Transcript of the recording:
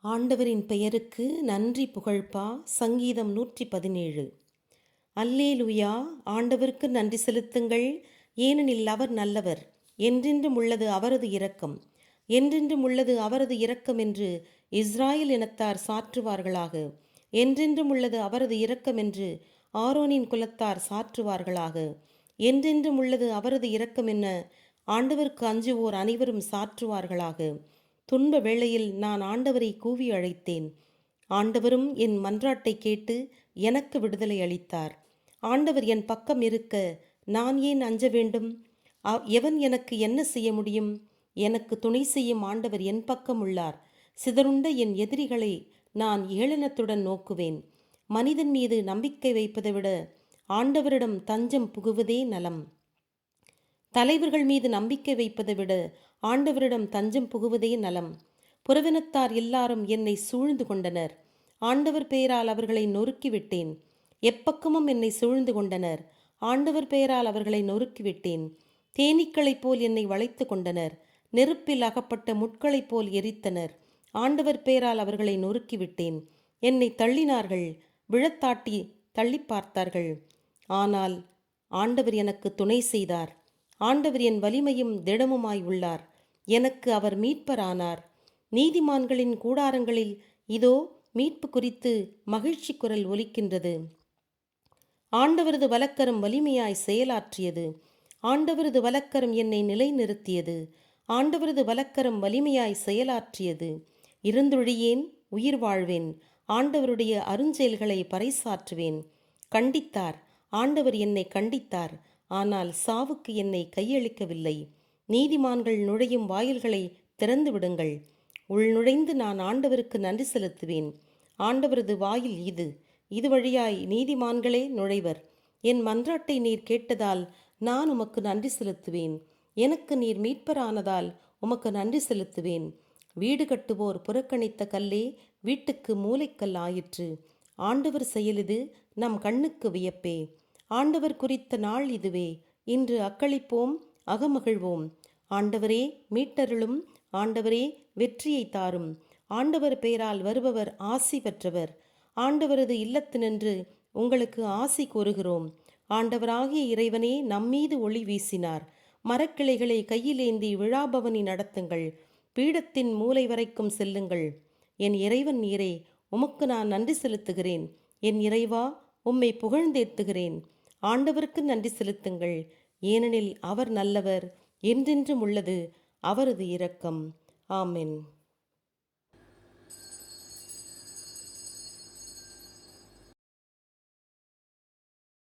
ஆண்டவரின் பெயருக்கு நன்றி புகழ்பா. சங்கீதம் 117. அல்லேலூயா. ஆண்டவருக்கு நன்றி செலுத்துங்கள், ஏனெனில் அவர் நல்லவர். என்றென்றும் உள்ளது அவரது இரக்கம். என்றென்றும் உள்ளது அவரது இரக்கம் என்று இஸ்ராயேல் இனத்தார் சாற்றுவார்களாக. என்றென்றும் உள்ளது அவரது இரக்கம் என்று ஆரோனின் குலத்தார் சாற்றுவார்களாக. என்றென்றும் உள்ளது அவரது இரக்கம் என ஆண்டவருக்கு அஞ்சுவோர் அனைவரும் சாற்றுவார்களாக. துன்ப வேளையில் நான் ஆண்டவரை கூவி அழைத்தேன். ஆண்டவரும் என் மன்றாட்டை கேட்டு எனக்கு விடுதலை அளித்தார். ஆண்டவர் என் பக்கம் இருக்க நான் ஏன் அஞ்ச வேண்டும்? எவன் எனக்கு என்ன செய்ய முடியும்? எனக்கு துணை செய்யும் ஆண்டவர் என் பக்கம் உள்ளார். சிதறுண்ட என் எதிரிகளை நான் ஏளனத்துடன் நோக்குவேன். மனிதன் மீது நம்பிக்கை வைப்பதை விட ஆண்டவரிடம் தஞ்சம் புகுவதே நலம். தலைவர்கள் மீது நம்பிக்கை வைப்பதை விட ஆண்டவரிடம் தஞ்சம் புகுவதே நலம். புறவினத்தார் எல்லாரும் என்னை சூழ்ந்து கொண்டனர். ஆண்டவர் பெயரால் அவர்களை நொறுக்கிவிட்டேன். எப்பக்கமும் என்னை சூழ்ந்து கொண்டனர். ஆண்டவர் பெயரால் அவர்களை நொறுக்கிவிட்டேன். தேனீக்களைப் போல் என்னை வளைத்து கொண்டனர். நெருப்பில் அகப்பட்ட முட்களைப் போல் எரித்தனர். ஆண்டவர் பெயரால் அவர்களை நொறுக்கிவிட்டேன். என்னை தள்ளினார்கள், விழத்தாட்டி தள்ளி பார்த்தார்கள். ஆனால் ஆண்டவர் எனக்கு துணை செய்தார். ஆண்டவர் என் வலிமையும் திடமுமாய் உள்ளார். எனக்கு அவர் மீட்பரானார். நீதிமான்களின் கூடாரங்களில் இதோ மீட்பு குறித்து மகிழ்ச்சி குரல் ஒலிக்கின்றது. ஆண்டவரது வலக்கரம் வலிமையாய் செயலாற்றியது. ஆண்டவரது வலக்கரம் என்னை நிலைநிறுத்தியது. ஆண்டவரது வலக்கரம் வலிமையாய் செயலாற்றியது. இருந்தொழியேன், உயிர் வாழ்வேன். ஆண்டவருடைய அருஞ்செயல்களை பறைசாற்றுவேன். கண்டித்தார், ஆண்டவர் என்னை கண்டித்தார். ஆனால் சாவுக்கு என்னை கையளிக்கவில்லை. நீதிமான்கள் நுழையும் வாயில்களை திறந்து விடுங்கள். உள் நுழைந்து நான் ஆண்டவருக்கு நன்றி செலுத்துவேன். ஆண்டவரது வாயில் இது வழியாய் நீதிமான்களே நுழைவர். என் மன்றாட்டை நீர் கேட்டதால் நான் உமக்கு நன்றி செலுத்துவேன். எனக்கு நீர் மீட்பரானதால் உமக்கு நன்றி செலுத்துவேன். வீடு கட்டுவோர் புறக்கணித்த கல்லே வீட்டுக்கு மூலைக்கல் ஆயிற்று. ஆண்டவர் செயலிது நம் கண்ணுக்கு வியப்பே. ஆண்டவர் குறித்த நாள் இதுவே. இன்று அக்களிப்போம், அகமகிழ்வோம். ஆண்டவரே மீட்டருளும். ஆண்டவரே வெற்றியை தாரும். ஆண்டவர் பெயரால் வருபவர் ஆசி பெற்றவர். ஆண்டவரது இல்லத்தினின்று உங்களுக்கு ஆசி கூறுகிறோம். ஆண்டவராகிய இறைவனே நம்மீது ஒளி வீசினார். மரக்கிளைகளை கையிலேந்தி விழாபவனி நடத்துங்கள். பீடத்தின் மூலை வரைக்கும் செல்லுங்கள். என் இறைவன் நீரே, உமக்கு நான் நன்றி செலுத்துகிறேன். என் இறைவா, உம்மை புகழ்ந்தேத்துகிறேன். ஆண்டவருக்கு நன்றி செலுத்துங்கள், ஏனெனில் அவர் நல்லவர். என்றென்றும் உள்ளது அவரது இரக்கம். ஆமென்.